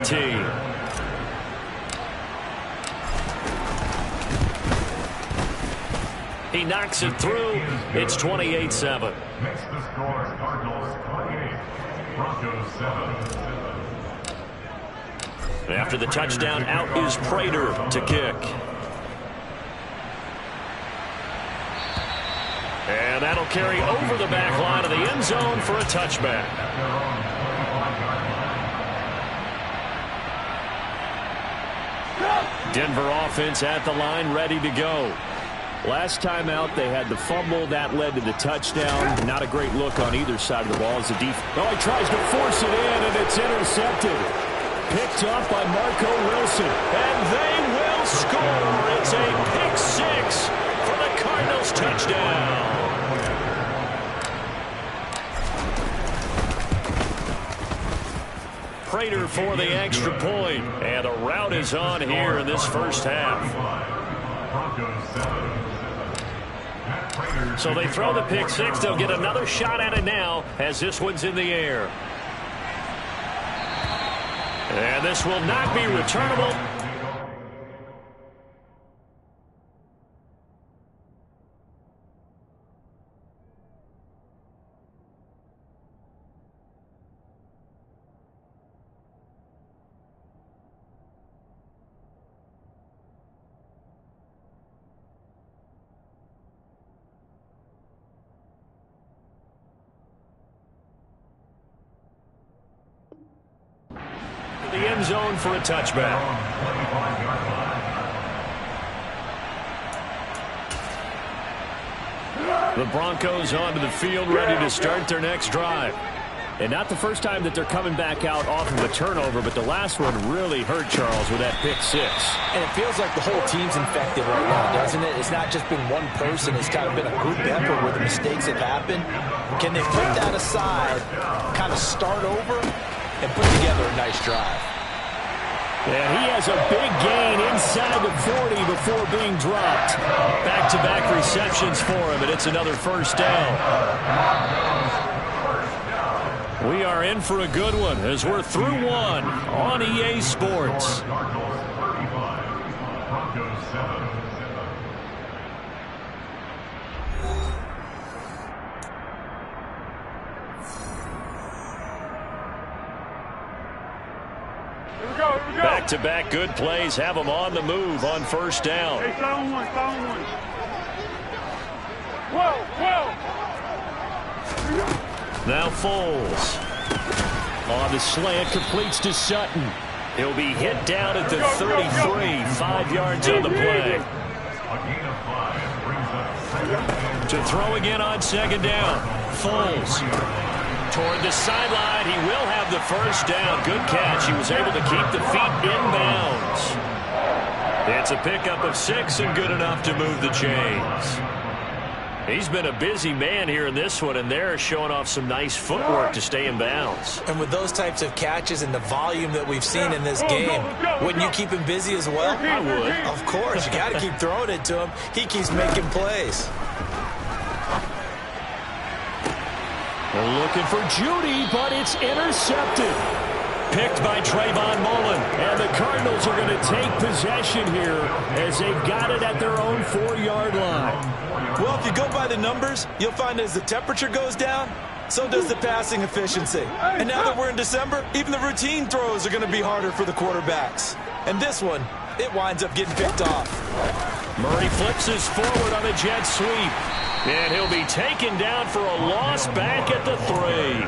team. He knocks it through. It's 28-7. Next the score, Cardinals 28, Broncos 7. After the touchdown, out is Prater to kick. And that'll carry over the back line of the end zone for a touchback. Denver offense at the line, ready to go. Last time out, they had the fumble. That led to the touchdown. Not a great look on either side of the ball as the defense. Oh, he tries to force it in, and it's intercepted. Picked up by Marco Wilson. And they will score. It's a pick six for the Cardinals touchdown. Prater for the extra point. And a rout is on here in this first half. So they throw the pick six. They'll get another shot at it now as this one's in the air. And this will not be returnable. The end zone for a touchback. The Broncos onto the field, ready to start their next drive. And not the first time that they're coming back out off of a turnover, but the last one really hurt Charles with that pick six. And it feels like the whole team's infected right now, doesn't it? It's not just been one person. It's kind of been a group effort where the mistakes have happened. Can they put that aside, kind of start over, and put together a nice drive? And he has a big gain inside the 40 before being dropped. Back-to-back receptions for him, and it's another first down. We are in for a good one as we're through one on EA Sports. Back-to-back good plays have them on the move on first down. Hey, down one. Whoa. Now Foles. On the slant, completes to Sutton. He'll be hit down at the 33, 5 yards on the play. To throw again on second down. Foles. Toward the sideline, he will have the first down. Good catch. He was able to keep the feet inbounds. It's a pickup of 6 and good enough to move the chains. He's been a busy man here in this one, and they're showing off some nice footwork to stay in bounds. And with those types of catches and the volume that we've seen in this game, wouldn't you keep him busy as well? I would. Of course. You got to keep throwing it to him. He keeps making plays. They're looking for Judy, but it's intercepted. Picked by Trayvon Mullen. And the Cardinals are going to take possession here as they've got it at their own 4-yard line. Well, if you go by the numbers, you'll find as the temperature goes down, so does the passing efficiency. And now that we're in December, even the routine throws are going to be harder for the quarterbacks. And this one, it winds up getting picked off. Murray flips his forward on a jet sweep. And he'll be taken down for a loss back at the 3.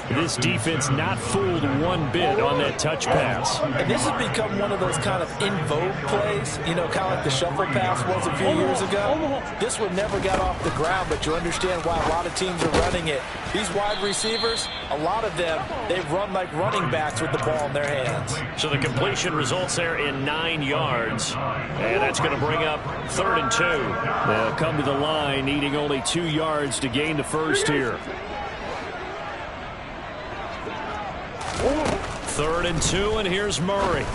This defense not fooled one bit on that touch pass. And this has become one of those kind of in vogue plays, you know, kind of like the shuffle pass was a few years ago. This one never got off the ground, but you understand why a lot of teams are running it. These wide receivers, a lot of them, they run like running backs with the ball in their hands. So the completion results there in 9 yards. And that's going to bring up 3rd and 2. They'll come to the line needing only 2 yards to gain the first here. 3rd and 2, and here's Murray.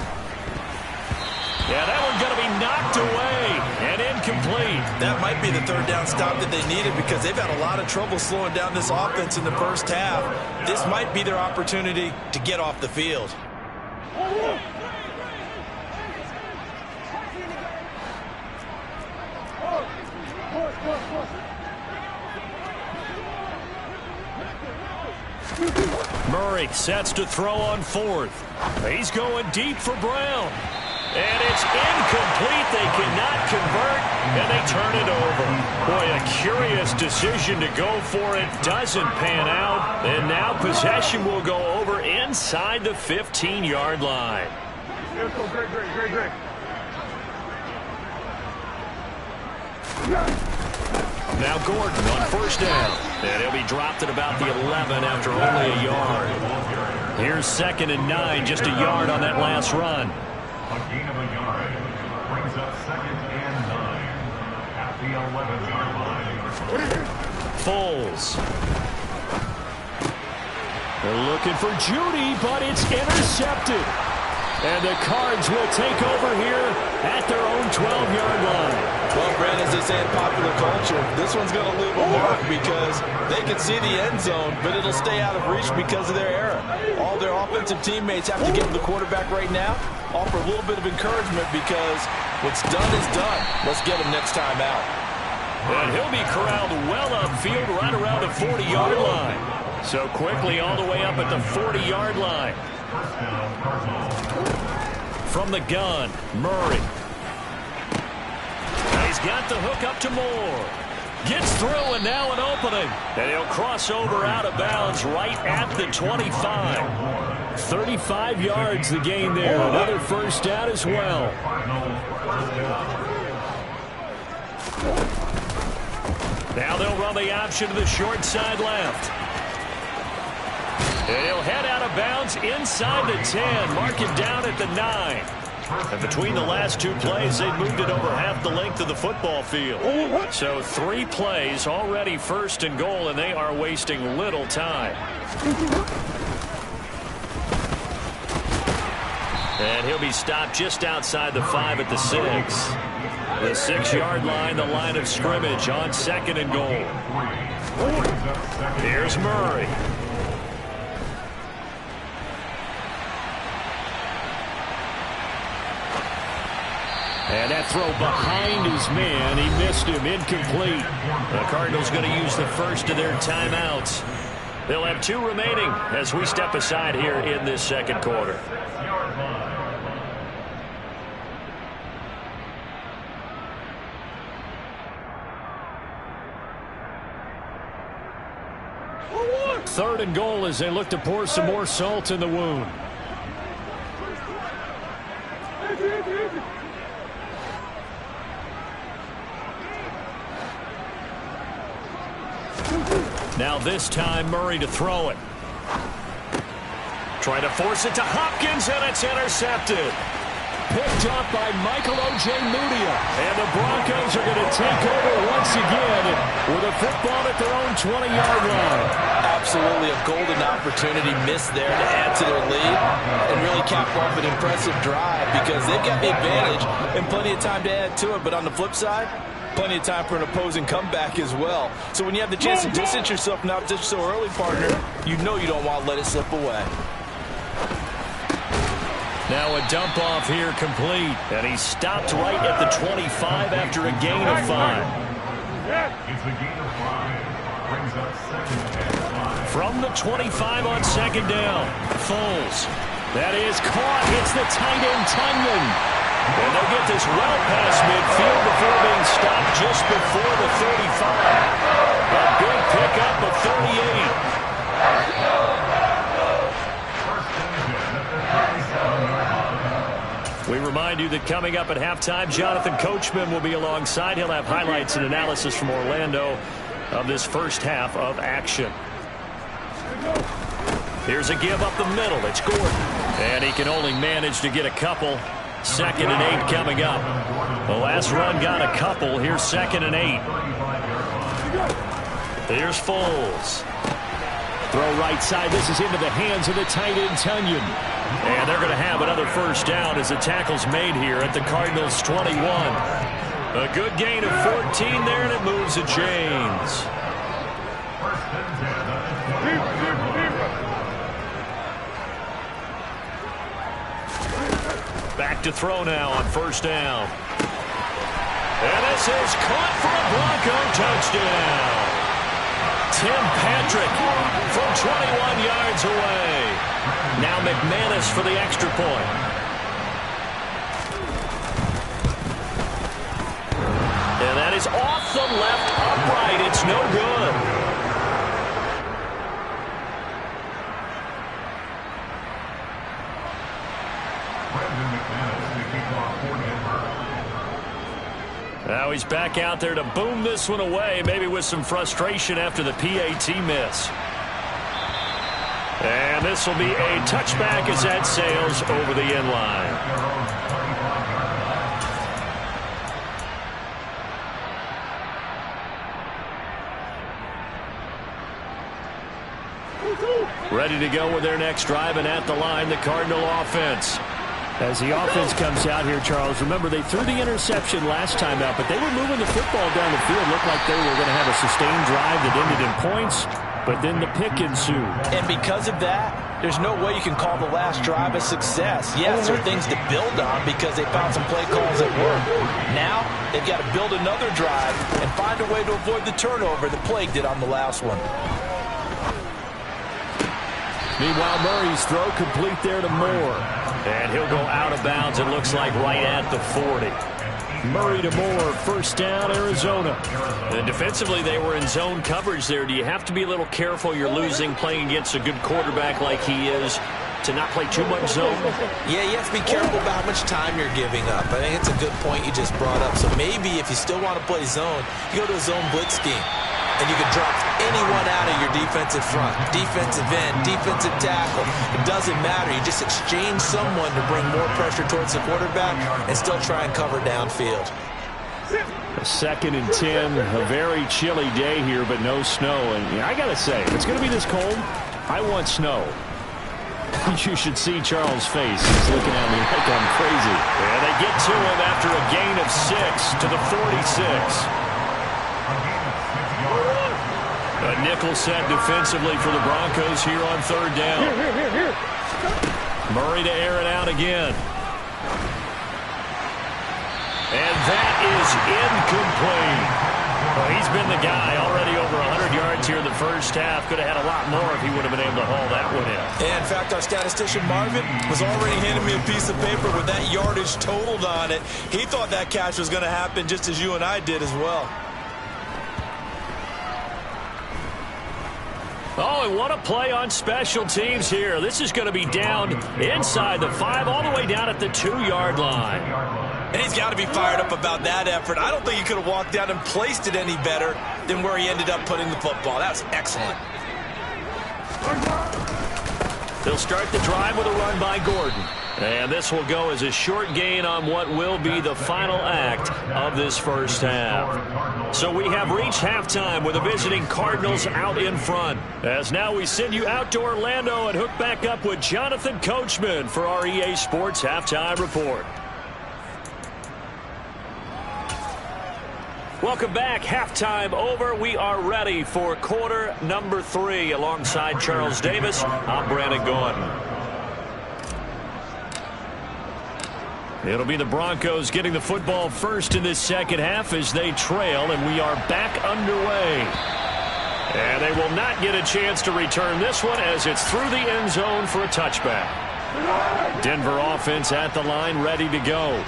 Yeah, that one's going to be knocked away and incomplete. That might be the 3rd down stop that they needed because they've had a lot of trouble slowing down this offense in the first half. This might be their opportunity to get off the field. Murray sets to throw on 4th. He's going deep for Brown. And it's incomplete. They cannot convert, and they turn it over. Boy, a curious decision to go for it. Doesn't pan out. And now possession will go over inside the 15-yard line. Great. Now Gordon on 1st down. And he'll be dropped at about the 11 after only a yard. Here's 2nd and 9, just a yard on that last run. A gain of a yard brings up 2nd and 9 at the 11-yard line. Foles. They're looking for Judy, but it's intercepted. And the Cards will take over here at their own 12-yard line. Well, Brent, as they say in popular culture, this one's going to leave a mark because they can see the end zone, but it'll stay out of reach because of their error. All their offensive teammates have to give the quarterback right now, offer a little bit of encouragement because what's done is done. Let's get him next time out. And he'll be corralled well upfield right around the 40-yard line. So quickly all the way up at the 40-yard line. From the gun, Murray. He's got the hook up to Moore. Gets through and now an opening. And he'll cross over out of bounds right at the 25. 35 yards the gain there. Another 1st down as well. Now they'll run the option to the short side left. And he'll head out of bounds inside the 10. Mark him down at the 9. And between the last 2 plays, they moved it over half the length of the football field. So 3 plays, already 1st and goal, and they are wasting little time. And he'll be stopped just outside the 5 at the 6. The 6-yard line, the line of scrimmage on 2nd and goal. Here's Murray. And that throw behind his man, he missed him, incomplete. The Cardinals going to use the first of their timeouts. They'll have 2 remaining as we step aside here in this 2nd quarter. Third and goal as they look to pour some more salt in the wound. Now this time Murray to throw it. Try to force it to Hopkins, and it's intercepted. Picked up by Michael Ojemudia. And the Broncos are going to take over once again with a football at their own 20-yard line. Absolutely a golden opportunity missed there to add to their lead and really cap off an impressive drive because they've got the advantage and plenty of time to add to it. But on the flip side, plenty of time for an opposing comeback as well. So when you have the chance to distance yourself from opposition so early, partner, you know you don't want to let it slip away. Now a dump off here complete. And he's stopped right at the 25 after a gain of 5. It's a gain of 5. Brings up 2nd and 5. From the 25 on 2nd down. Foles. That is caught. Hits the tight end Tunyon. And they'll get this well past midfield before being stopped just before the 35. A big pickup of 38. We remind you that coming up at halftime, Jonathan Coachman will be alongside. He'll have highlights and analysis from Orlando of this first half of action. Here's a give up the middle. It's Gordon. And he can only manage to get a couple. 2nd and 8 coming up. The last run got a couple. Here's 2nd and 8. Here's Foles. Throw right side. This is into the hands of the tight end Tunyon. And they're going to have another first down as the tackle's made here at the Cardinals' 21. A good gain of 14 there, and it moves the chains. Back to throw now on first down. And this is caught for a Bronco touchdown. Tim Patrick from 21 yards away. Now McManus for the extra point. And that is off the left upright. It's no good. Brandon McManus to kick off for Denver. Now he's back out there to boom this one away, maybe with some frustration after the PAT miss. And this will be a touchback as that sails over the end line. Ready to go with their next drive, and at the line, the Cardinal offense. As the offense comes out here, Charles, remember they threw the interception last time out, but they were moving the football down the field. Looked like they were going to have a sustained drive that ended in points, but then the pick ensued. And because of that, there's no way you can call the last drive a success. Yes, there are things to build on because they found some play calls that work. Now, they've got to build another drive and find a way to avoid the turnover that plagued it on the last one. Meanwhile, Murray's throw complete there to Moore. And he'll go out of bounds, it looks like, right at the 40. Murray to Moore, first down, Arizona. And defensively, they were in zone coverage there. Do you have to be a little careful you're losing playing against a good quarterback like he is to not play too much zone? Yeah, you have to be careful about how much time you're giving up. I think it's a good point you just brought up. So maybe if you still want to play zone, you go to a zone blitz scheme. And you can drop anyone out of your defensive front, defensive end, defensive tackle. It doesn't matter. You just exchange someone to bring more pressure towards the quarterback and still try and cover downfield. A 2nd and 10, a very chilly day here, but no snow. And I got to say, if it's going to be this cold, I want snow. You should see Charles' face. He's looking at me like I'm crazy. And they get to him after a gain of 6 to the 46. A nickel set defensively for the Broncos here on third down. Murray to air it out again. And that is incomplete. Well, he's been the guy already over 100 yards here in the first half. Could have had a lot more if he would have been able to haul that one in. In fact, our statistician Marvin was already handing me a piece of paper with that yardage totaled on it. He thought that catch was going to happen just as you and I did as well. Oh, and what a play on special teams here. This is going to be down inside the 5, all the way down at the 2-yard line. And he's got to be fired up about that effort. I don't think he could have walked down and placed it any better than where he ended up putting the football. That was excellent. They'll start the drive with a run by Gordon. And this will go as a short gain on what will be the final act of this first half. So we have reached halftime with the visiting Cardinals out in front. As now we send you out to Orlando and hook back up with Jonathan Coachman for our EA Sports Halftime Report. Welcome back. Halftime over. We are ready for quarter number 3. Alongside Charles Davis, I'm Brandon Gaudin. It'll be the Broncos getting the football first in this second half as they trail, and we are back underway. And they will not get a chance to return this one as it's through the end zone for a touchback. Denver offense at the line, ready to go.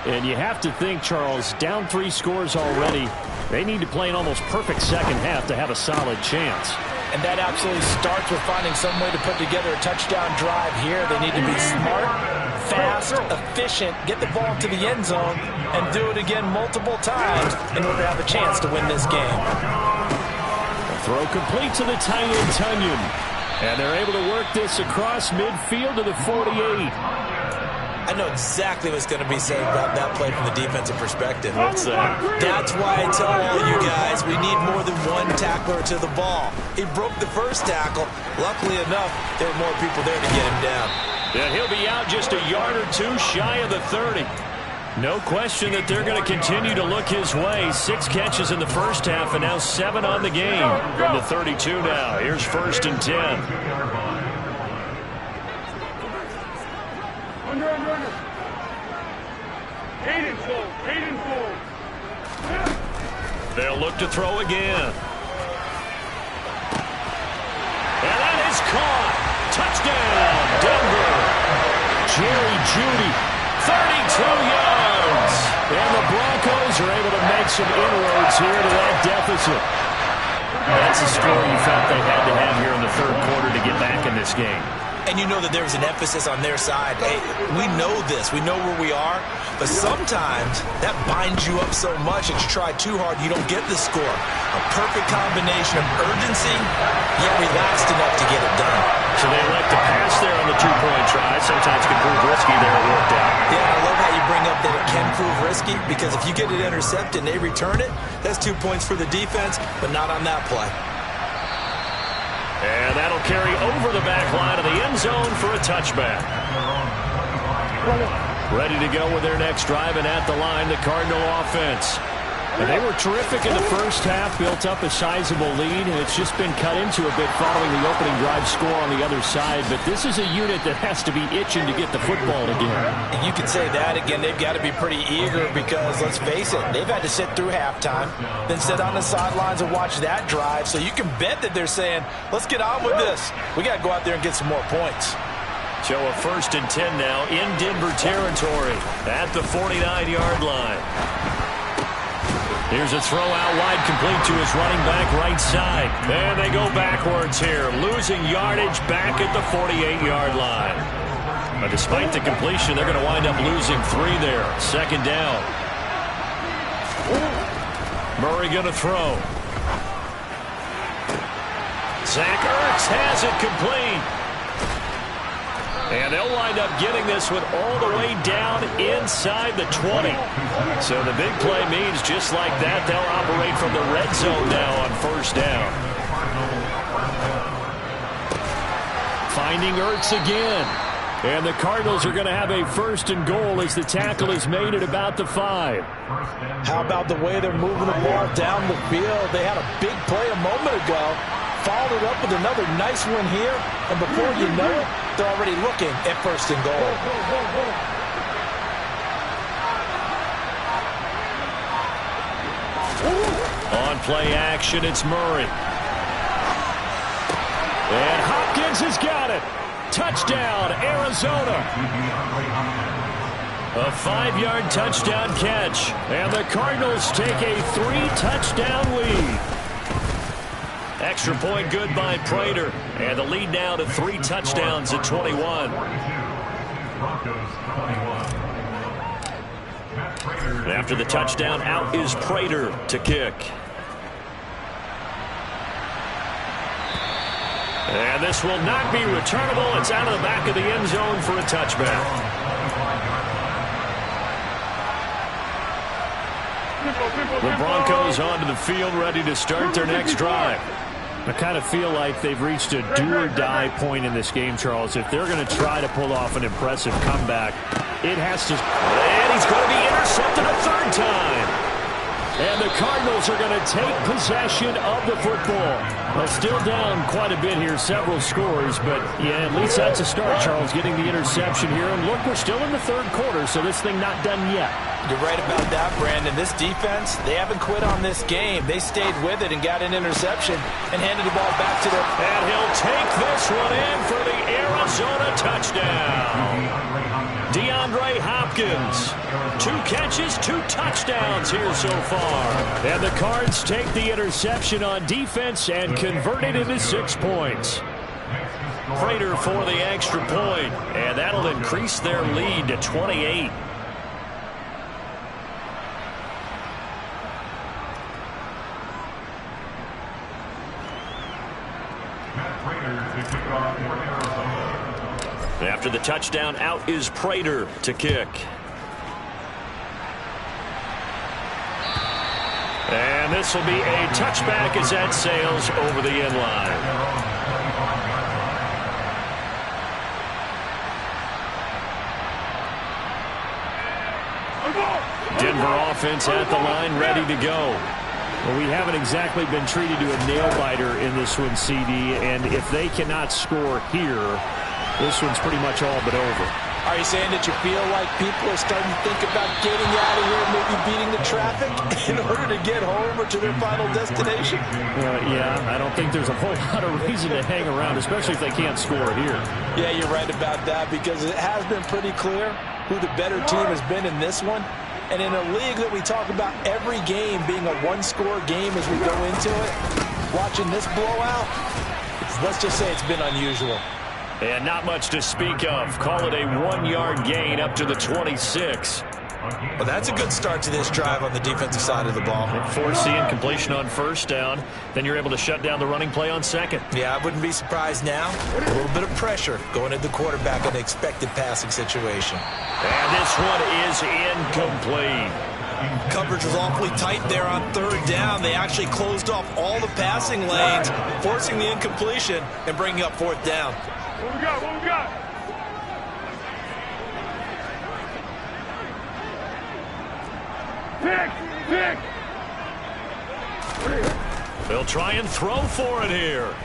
And you have to think, Charles, down 3 scores already. They need to play an almost perfect second half to have a solid chance. And that absolutely starts with finding some way to put together a touchdown drive here. They need to be smart, fast, efficient, get the ball to the end zone, and do it again multiple times in order to have a chance to win this game. A throw complete to the tight end, Tunyon. And they're able to work this across midfield to the 48. I know exactly what's going to be said about that play from the defensive perspective. What's that? That's why I tell all you guys we need more than one tackler to the ball. He broke the first tackle. Luckily enough, there were more people there to get him down. And he'll be out just a yard or 2 shy of the 30. No question that they're going to continue to look his way. 6 catches in the first half and now 7 on the game. From the 32 now. Here's 1st and 10. They'll look to throw again. And that is caught. Touchdown, Denver. Jerry Jeudy, 32 yards. And the Broncos are able to make some inroads here to that deficit. That's a score you felt they had to have here in the third quarter to get back in this game. And you know that there was an emphasis on their side. Hey, we know this. We know where we are. But sometimes that binds you up so much that you try too hard, you don't get the score. A perfect combination of urgency, yet relaxed enough to get it done. So they elect to pass there on the two-point try. Sometimes can prove risky there. It worked out. Yeah, I love how you bring up that it can prove risky, because if you get it intercepted and they return it, that's 2 points for the defense, but not on that play. And that'll carry over the back line of the end zone for a touchback. Ready to go with their next drive, and at the line, the Cardinal offense. And they were terrific in the first half, built up a sizable lead, and it's just been cut into a bit following the opening drive score on the other side. But this is a unit that has to be itching to get the football again. And you could say that again. They've got to be pretty eager because, let's face it, they've had to sit through halftime, then sit on the sidelines and watch that drive. So you can bet that they're saying, let's get on with this. We got to go out there and get some more points. So a 1st and 10 now in Denver territory at the 49-yard line. Here's a throw out wide, complete to his running back right side. And they go backwards here, losing yardage back at the 48-yard line. But despite the completion, they're going to wind up losing 3 there. 2nd down. Murray going to throw. Zach Ertz has it complete. And they'll wind up getting this one all the way down inside the 20. So the big play means just like that, they'll operate from the red zone now on 1st down. Finding Ertz again. And the Cardinals are going to have a 1st and goal as the tackle is made at about the 5. How about the way they're moving the ball down the field? They had a big play a moment ago. Followed it up with another nice one here, and before you know it, they're already looking at 1st and goal. On play action, it's Murray. And Hopkins has got it. Touchdown, Arizona. A 5-yard touchdown catch, and the Cardinals take a 3-touchdown lead. Extra point good by Prater. And the lead now to 3 touchdowns at 21. After the touchdown, out is Prater to kick. And this will not be returnable. It's out of the back of the end zone for a touchback. The Broncos onto the field, ready to start their next drive. I kind of feel like they've reached a do-or-die point in this game, Charles. If they're going to try to pull off an impressive comeback, it has to... And he's going to be intercepted a 3rd time. And the Cardinals are going to take possession of the football. Well, still down quite a bit here, several scores, but yeah, at least that's a start, Charles, getting the interception here. And look, we're still in the 3rd quarter, so this thing not done yet. You're right about that, Brandon. This defense, they haven't quit on this game. They stayed with it and got an interception and handed the ball back to their... And he'll take this one in for the Arizona touchdown. DeAndre Hopkins. 2 catches, 2 touchdowns here so far. And the Cards take the interception on defense and convert it into 6 points. Prater for the extra point, and that'll increase their lead to 28. After the touchdown, out is Prater to kick. And this will be a touchback as that sails over the end line. Denver offense at the line, ready to go. Well, we haven't exactly been treated to a nail-biter in this one, CD, and if they cannot score here, this one's pretty much all but over. Are you saying that you feel like people are starting to think about getting out of here and maybe beating the traffic in order to get home or to their final destination? Yeah, I don't think there's a whole lot of reason to hang around, especially if they can't score here. Yeah, you're right about that, because it has been pretty clear who the better team has been in this one. And in a league that we talk about every game being a one-score game as we go into it, watching this blowout, let's just say it's been unusual. And not much to speak of. Call it a 1-yard gain up to the 26. Well, that's a good start to this drive on the defensive side of the ball. Forcing completion on first down. Then you're able to shut down the running play on second. Yeah, I wouldn't be surprised now. A little bit of pressure going at the quarterback in an expected passing situation. And this one is incomplete. Coverage was awfully tight there on third down. They actually closed off all the passing lanes, forcing the incompletion and bringing up fourth down. What we got? What we got? Pick! They'll try and throw for it here.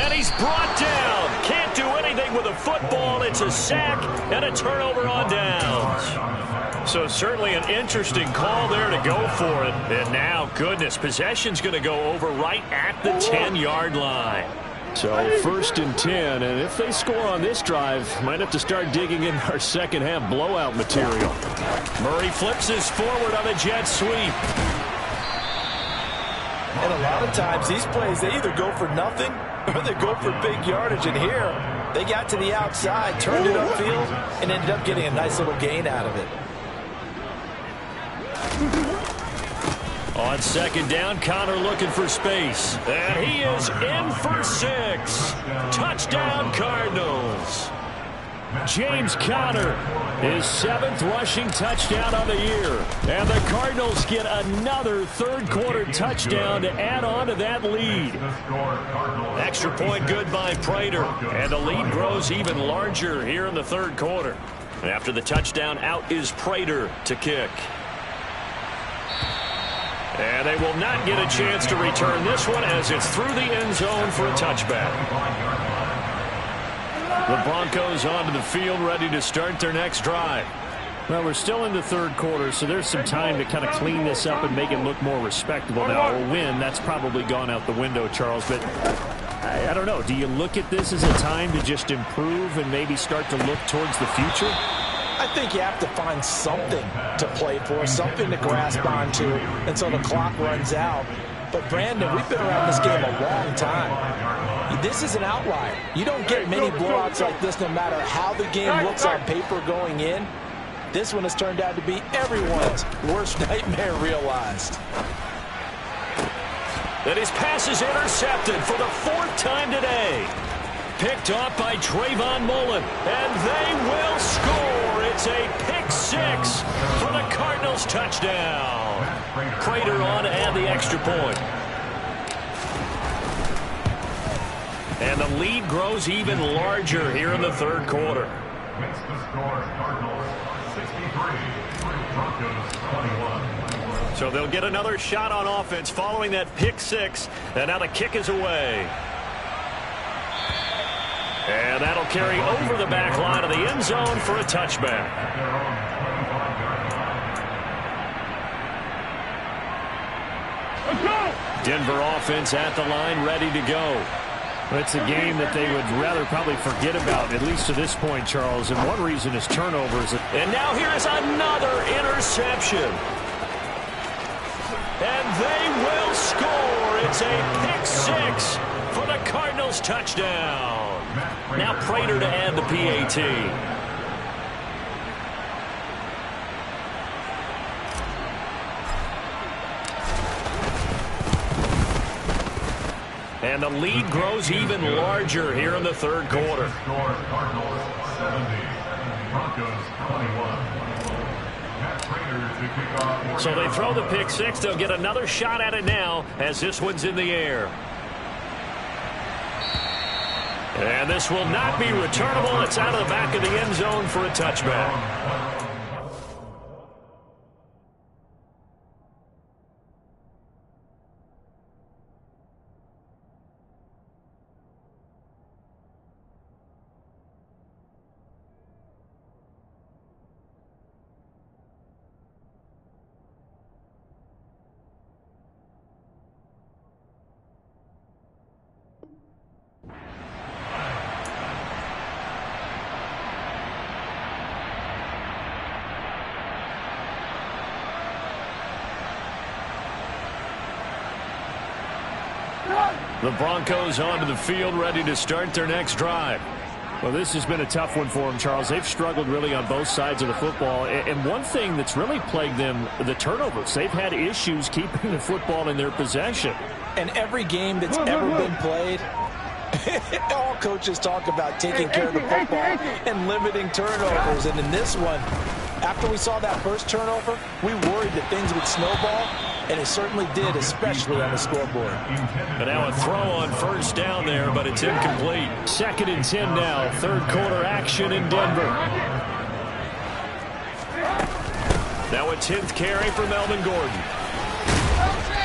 And he's brought down. Can't do anything with a football. It's a sack and a turnover on downs. So certainly an interesting call there to go for it. And now, goodness, possession's going to go over right at the 10-yard line. So 1st and 10, and if they score on this drive, might have to start digging in our second half blowout material. Murray flips this forward on a jet sweep. And a lot of times these plays, they either go for nothing or they go for big yardage. And here, they got to the outside, turned it upfield, and ended up getting a nice little gain out of it. On second down, Connor looking for space. And he is in for 6. Touchdown, Cardinals. James Conner, his 7th rushing touchdown of the year. And the Cardinals get another third-quarter touchdown to add on to that lead. Extra point good by Prater. And the lead grows even larger here in the third quarter. After the touchdown, out is Prater to kick. And they will not get a chance to return this one as it's through the end zone for a touchback. The Broncos onto the field ready to start their next drive. Well, we're still in the third quarter, so there's some time to kind of clean this up and make it look more respectable. Now, a win, that's probably gone out the window, Charles, but I don't know. Do you look at this as a time to just improve and maybe start to look towards the future? I think you have to find something to play for, something to grasp onto until the clock runs out. But, Brandon, we've been around this game a long time. This is an outlier. You don't get many blowouts like this no matter how the game looks on paper going in. This one has turned out to be everyone's worst nightmare realized. And his pass is intercepted for the 4th time today. Picked off by Trayvon Mullen, and they will score. It's a pick 6 for the Cardinals touchdown. Prater on to add the extra point. And the lead grows even larger here in the third quarter. Makes the score Cardinals 63, Broncos 21. So they'll get another shot on offense following that pick 6, and now the kick is away. And that'll carry over the back line of the end zone for a touchback. Denver offense at the line, ready to go. It's a game that they would rather probably forget about, at least to this point, Charles. And one reason is turnovers. And now here is another interception. And they will score. It's a pick 6 for the Cardinals touchdown. Now Prater to add the PAT. And the lead grows even larger here in the third quarter. Cardinals 70, Broncos 21. So they throw the pick 6. They'll get another shot at it now as this one's in the air. And this will not be returnable. It's out of the back of the end zone for a touchback. The Broncos onto the field, ready to start their next drive. Well, this has been a tough one for them, Charles. They've struggled really on both sides of the football. And one thing that's really plagued them, the turnovers. They've had issues keeping the football in their possession. And every game that's ever been played, all coaches talk about taking care of the football and limiting turnovers. And in this one, after we saw that first turnover, we worried that things would snowball, and it certainly did, especially on the scoreboard. And now a throw on first down there, but it's incomplete. 2nd and 10 now, third quarter action in Denver. Now a 10th carry for Melvin Gordon.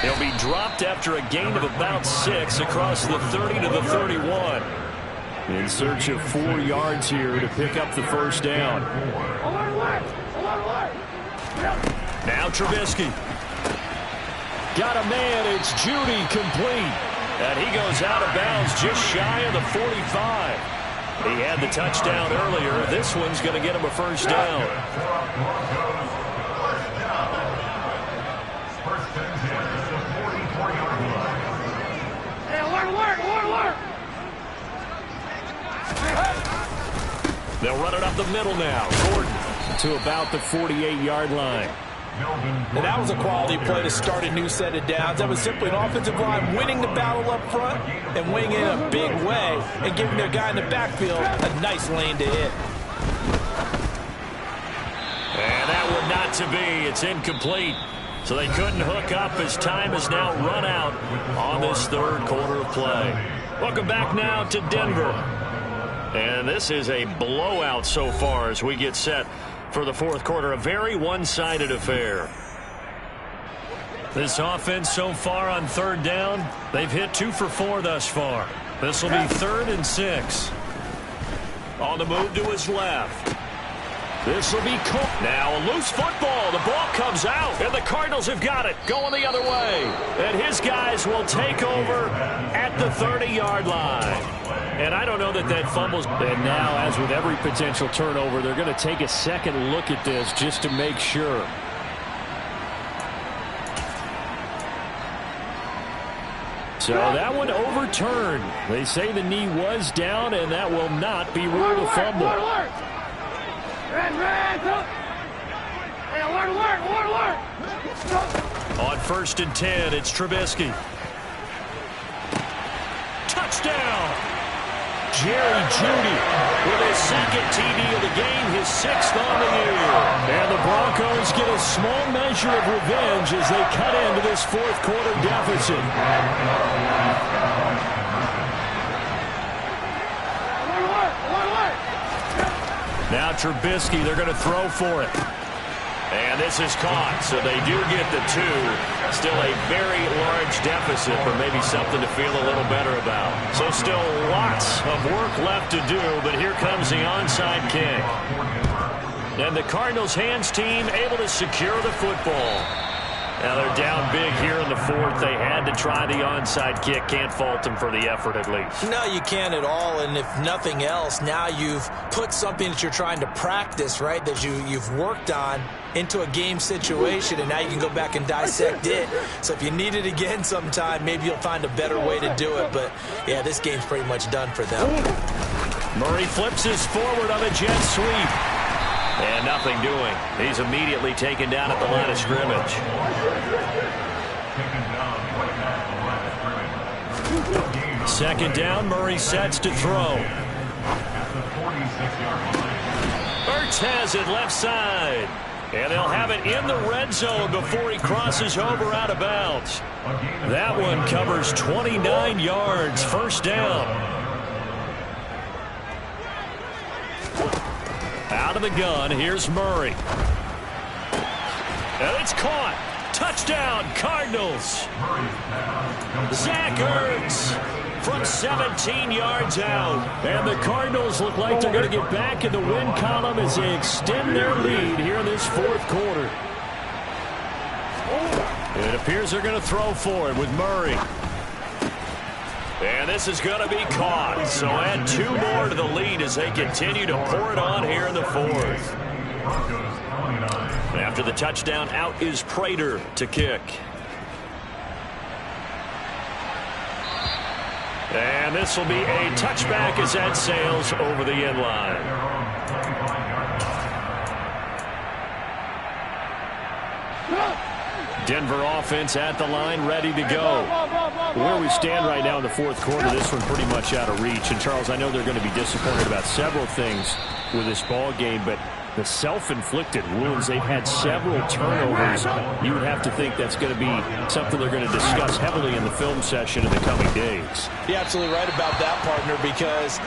He'll be dropped after a gain of about 6 across the 30 to the 31. In search of 4 yards here to pick up the first down. Now Trubisky. Got a man, it's Judy, complete. And he goes out of bounds just shy of the 45. He had the touchdown earlier. This one's going to get him a first down. They'll run it up the middle now. Gordon to about the 48-yard line. And that was a quality play to start a new set of downs. That was simply an offensive line winning the battle up front and winning it in a big way and giving their guy in the backfield a nice lane to hit. And that one not to be. It's incomplete. So they couldn't hook up as time has now run out on this third quarter of play. Welcome back now to Denver. And this is a blowout so far as we get set for the fourth quarter. A very one-sided affair. This offense so far on third down, they've hit 2 for 4 thus far. This will be 3rd and 6. On the move to his left. This will be Cook. Now a loose football. The ball comes out, and the Cardinals have got it going the other way. And his guys will take over at the 30-yard line. And I don't know that that fumbles. And now, as with every potential turnover, they're going to take a second look at this just to make sure. So that one overturned. They say the knee was down, and that will not be ruled a fumble. On 1st and 10, it's Trubisky. Touchdown! Jerry Jeudy with his 2nd TD of the game, his 6th on the year. And the Broncos get a small measure of revenge as they cut into this fourth quarter deficit. Now Trubisky, they're going to throw for it. And this is caught, so they do get the 2. Still a very large deficit, but maybe something to feel a little better about. So still lots of work left to do, but here comes the onside kick. And the Cardinals' hands team able to secure the football. Now they're down big here in the 4th. They had to try the onside kick. Can't fault them for the effort at least. No, you can't at all. And if nothing else, now you've put something that you're trying to practice, right, that you've worked on into a game situation, and now you can go back and dissect it. So if you need it again sometime, maybe you'll find a better way to do it. But, yeah, this game's pretty much done for them. Murray flips his forward on a jet sweep. And nothing doing. He's immediately taken down at the line of scrimmage. Second down, Murray sets to throw. Ertz has it left side. And they'll have it in the red zone before he crosses over out of bounds. That one covers 29 yards. First down. Out of the gun, here's Murray. And it's caught. Touchdown, Cardinals. Zach Ertz from 17 yards out. And the Cardinals look like they're going to get back in the win column as they extend their lead here in this fourth quarter. It appears they're going to throw for it with Murray. And this is going to be caught. So add 2 more to the lead as they continue to pour it on here in the 4th. After the touchdown, out is Prater to kick. And this will be a touchback as that sails over the end line. Denver offense at the line, ready to go. Where we stand right now in the fourth quarter, this one pretty much out of reach. And, Charles, I know they're going to be disappointed about several things with this ball game, but the self-inflicted wounds, they've had several turnovers. You would have to think that's going to be something they're going to discuss heavily in the film session in the coming days. You're absolutely right about that, partner, because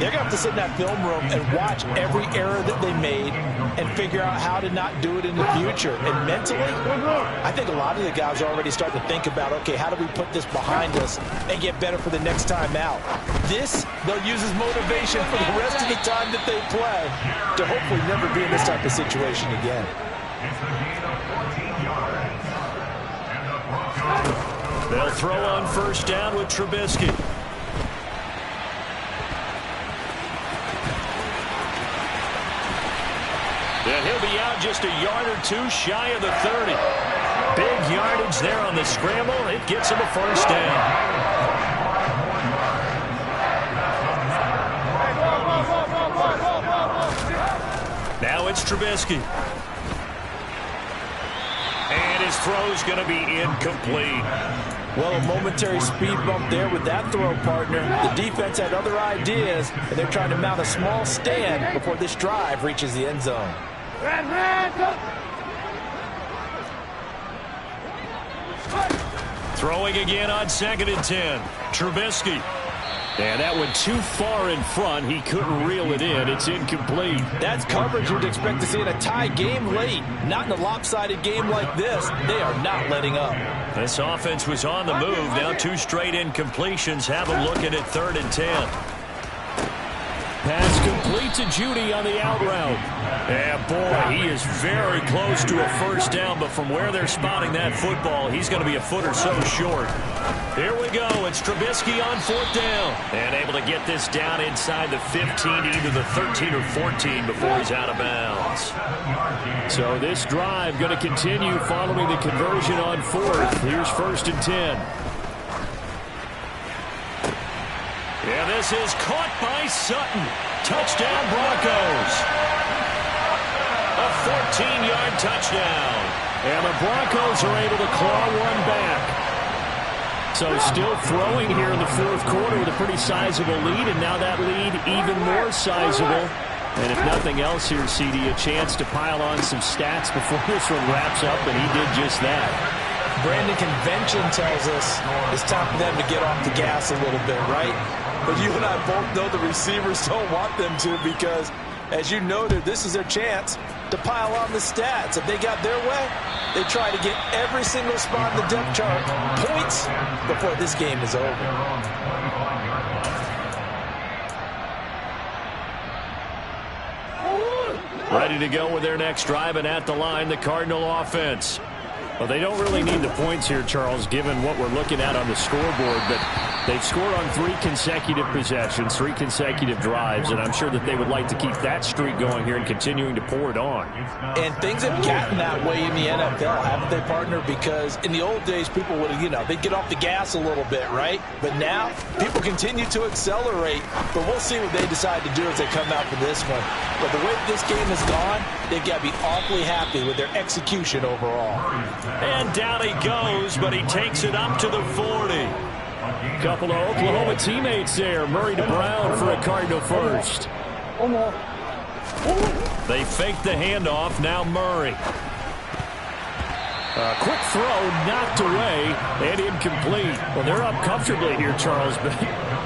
they're going to have to sit in that film room and watch every error that they made and figure out how to not do it in the future. And mentally, I think a lot of the guys are already starting to think about, okay, how do we put this behind us and get better for the next time out? This, they'll use as motivation for the rest of the time that they play to hopefully never be in this type of situation again. They'll throw on first down with Trubisky. And he'll be out just a yard or two shy of the 30. Big yardage there on the scramble. It gets him a first down. Now it's Trubisky. And his throw's going to be incomplete. Well, a momentary speed bump there with that throw, partner. The defense had other ideas, and they're trying to mount a small stand before this drive reaches the end zone. Throwing again on 2nd and 10. Trubisky. And that went too far in front. He couldn't reel it in. It's incomplete. That's coverage you'd expect to see in a tie game late. Not in a lopsided game like this. They are not letting up. This offense was on the move. Now 2 straight incompletions. Have them looking at 3rd and 10. Pass complete to Judy on the out route. Yeah, boy, he is very close to a first down, but from where they're spotting that football, he's going to be a foot or so short. Here we go. It's Trubisky on 4th down. And able to get this down inside the 15 to either the 13 or 14 before he's out of bounds. So this drive going to continue following the conversion on 4th. Here's 1st and 10. Yeah, this is caught by Sutton. Touchdown, Broncos. A 14-yard touchdown. And the Broncos are able to claw one back. So still throwing here in the fourth quarter with a pretty sizable lead, and now that lead even more sizable. And if nothing else here, CD, a chance to pile on some stats before this one wraps up, and he did just that. Brandon, convention tells us it's time for them to get off the gas a little bit, right? But you and I both know the receivers don't want them to, because, as you noted, this is their chance to pile on the stats. If they got their way, they try to get every single spot in the depth chart points before this game is over. Ready to go with their next drive, and at the line, the Cardinal offense. Well, they don't really need the points here, Charles, given what we're looking at on the scoreboard, but they've scored on 3 consecutive possessions, 3 consecutive drives, and I'm sure that they would like to keep that streak going here and continuing to pour it on. And things have gotten that way in the NFL, haven't they, partner? Because in the old days, people would, they'd get off the gas a little bit, right? But now, people continue to accelerate, but we'll see what they decide to do as they come out for this one. But the way this game has gone, they've got to be awfully happy with their execution overall. And down he goes, but he takes it up to the 40. Couple of Oklahoma teammates there. Murray to Brown for a Cardinal first. They fake the handoff. Now Murray. A quick throw, knocked away, and incomplete. Well, they're up comfortably here, Charles, but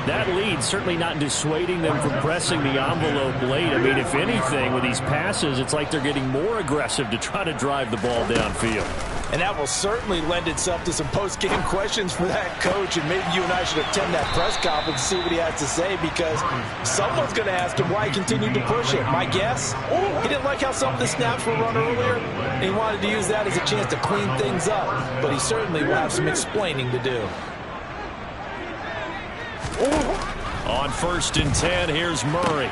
that lead certainly not dissuading them from pressing the envelope late. I mean, if anything, with these passes, it's like they're getting more aggressive to try to drive the ball downfield. And that will certainly lend itself to some post-game questions for that coach, and maybe you and I should attend that press conference and see what he has to say, because someone's going to ask him why he continued to push it. My guess, he didn't like how some of the snaps were run earlier, and he wanted to use that as a chance to clean things up, but he certainly will have some explaining to do. On 1st and 10, here's Murray.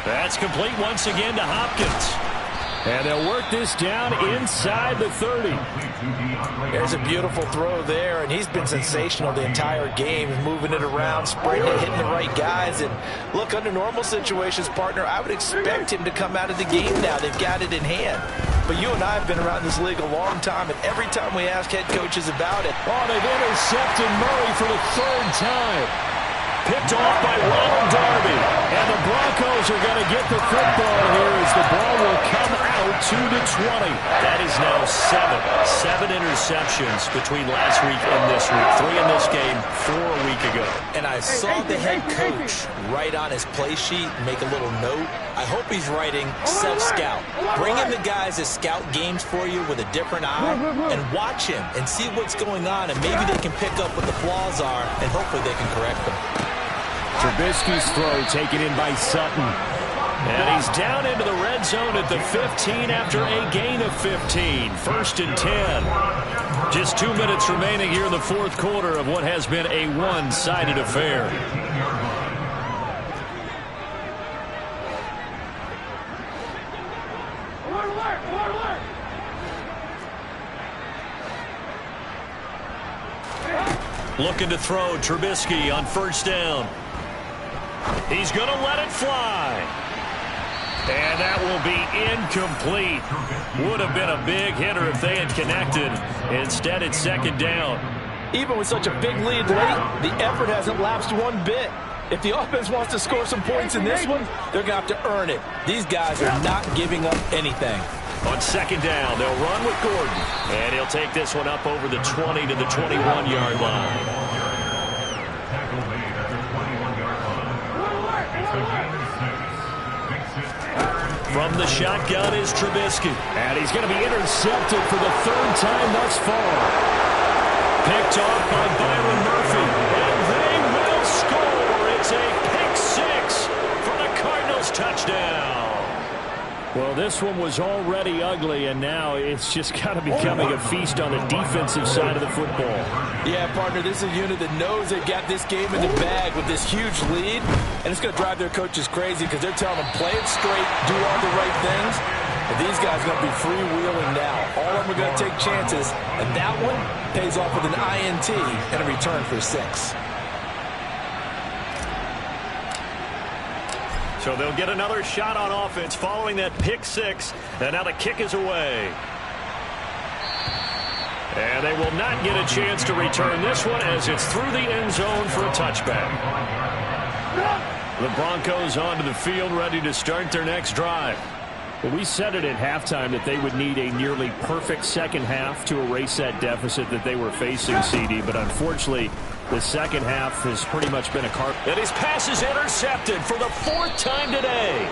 That's complete once again to Hopkins. And they'll work this down inside the 30. There's a beautiful throw there, and he's been sensational the entire game, moving it around, spreading it, hitting the right guys. And look, under normal situations, partner, I would expect him to come out of the game now. They've got it in hand. But you and I have been around this league a long time, and every time we ask head coaches about it. Oh, they've intercepted Murray for the third time. Picked off by Ronald Darby. And the Broncos are going to get the football here as the ball will come out to the 20. That is now 7 interceptions between last week and this week. 3 in this game, 4 a week ago. And I saw the head coach write on his play sheet, make a little note. I hope he's writing self-scout. Bring in the guys that scout games for you with a different eye and watch him and see what's going on, and maybe they can pick up what the flaws are, and hopefully they can correct them. Trubisky's throw taken in by Sutton. And he's down into the red zone at the 15 after a gain of 15. 1st and 10. Just 2 minutes remaining here in the fourth quarter of what has been a one-sided affair. Looking to throw Trubisky on 1st down. He's going to let it fly. And that will be incomplete. Would have been a big hitter if they had connected. Instead, it's 2nd down. Even with such a big lead late, the effort hasn't lapsed one bit. If the offense wants to score some points in this one, they're going to have to earn it. These guys are not giving up anything. On 2nd down, they'll run with Gordon. And he'll take this one up over the 20 to the 21-yard line. From the shotgun is Trubisky. And he's going to be intercepted for the 3rd time thus far. Picked off by Byron Murphy. And they will score. It's a pick 6 for the Cardinals touchdown. Well, this one was already ugly, and now it's just kind of becoming a feast on the defensive side of the football. Yeah, partner, this is a unit that knows they've got this game in the bag with this huge lead, and it's going to drive their coaches crazy because they're telling them, play it straight, do all the right things, and these guys are going to be freewheeling now. All of them are going to take chances, and that one pays off with an INT and a return for 6. So they'll get another shot on offense following that pick 6. And now the kick is away. And they will not get a chance to return this one as it's through the end zone for a touchback. The Broncos onto the field ready to start their next drive. Well, we said it at halftime that they would need a nearly perfect second half to erase that deficit that they were facing, CD. But unfortunately, the second half has pretty much been a And his pass is intercepted for the 4th time today.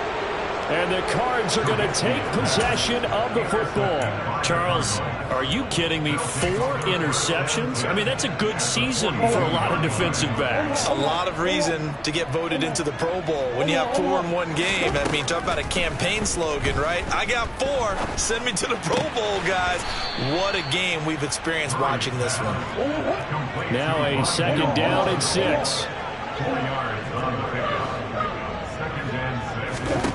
And the Cards are going to take possession of the football. Charles, are you kidding me? 4 interceptions? I mean, that's a good season for a lot of defensive backs. A lot of reason to get voted into the Pro Bowl when you have 4 in one game. I mean, talk about a campaign slogan, right? I got 4. Send me to the Pro Bowl, guys. What a game we've experienced watching this one. Now a 2nd down and 6. 4 yards on the pickup. 2nd and 6.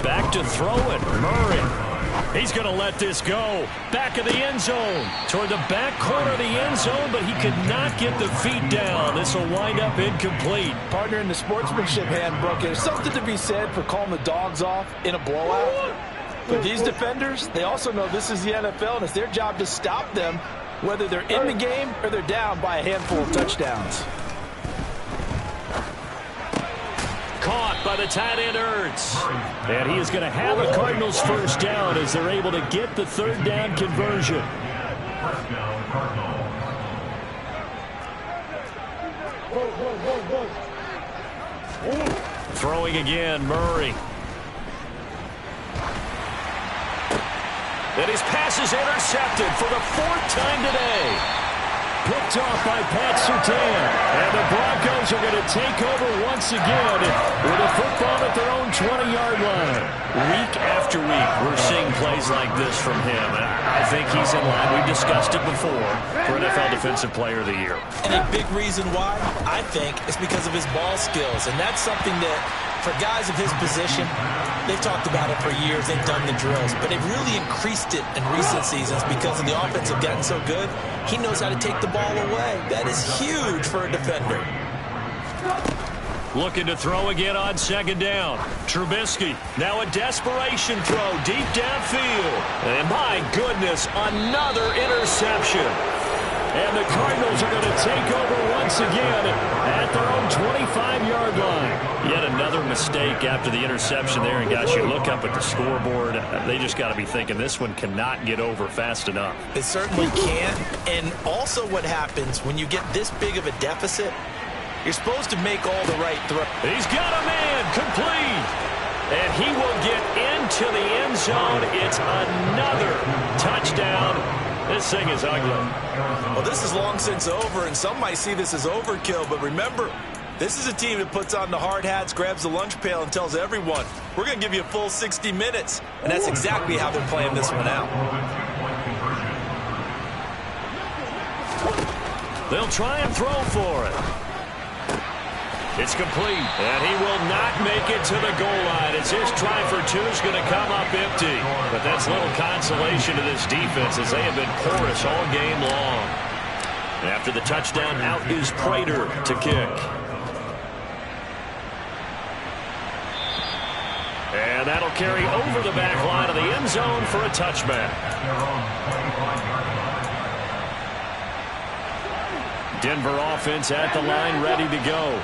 Back to throw it. Murray. He's going to let this go. Back of the end zone. Toward the back corner of the end zone, but he could not get the feet down. This will wind up incomplete. Partner, in the sportsmanship handbook, there's something to be said for calling the dogs off in a blowout. But these defenders, they also know this is the NFL, and it's their job to stop them, whether they're in the game or they're down by a handful of touchdowns. Caught by the tight end, Ertz. And he is going to have a Cardinals 1st down as they're able to get the 3rd down conversion. 1st down, Cardinals. Throwing again, Murray. And his pass is intercepted for the 4th time today. Picked off by Pat Surtain. And the Broncos are going to take over once again with a football at their own 20-yard line. Week after after week, we're seeing plays like this from him. And I think he's in line. We've discussed it before for NFL Defensive Player of the Year. And a big reason why, I think, is because of his ball skills. And that's something that, for guys of his position, they've talked about it for years. They've done the drills. But they've really increased it in recent seasons because of the offense have gotten so good. He knows how to take the ball away. That is huge for a defender. Looking to throw again on second down. Trubisky, now a desperation throw deep downfield. And my goodness, another interception. And the Cardinals are going to take over once again at their own 25-yard line. Yet another mistake after the interception there. And guys, you look up at the scoreboard, they just got to be thinking this one cannot get over fast enough. It certainly can't. And also what happens when you get this big of a deficit, you're supposed to make all the right throws. He's got a man complete. And he will get into the end zone. It's another touchdown. This thing is ugly. Well, this is long since over, and some might see this as overkill. But remember, this is a team that puts on the hard hats, grabs the lunch pail, and tells everyone, we're going to give you a full 60 minutes. And that's exactly how they're playing this one out. They'll try and throw for it. It's complete, and he will not make it to the goal line. It's his try for two is going to come up empty. But that's little consolation to this defense as they have been porous all game long. After the touchdown, out is Prater to kick. And that'll carry over the back line of the end zone for a touchback. Denver offense at the line, ready to go.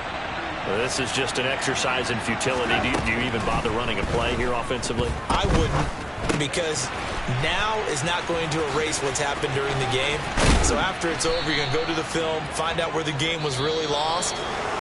Well, this is just an exercise in futility. Do you even bother running a play here offensively? I wouldn't, because now is not going to erase what's happened during the game. So after it's over, you're going to go to the film, find out where the game was really lost.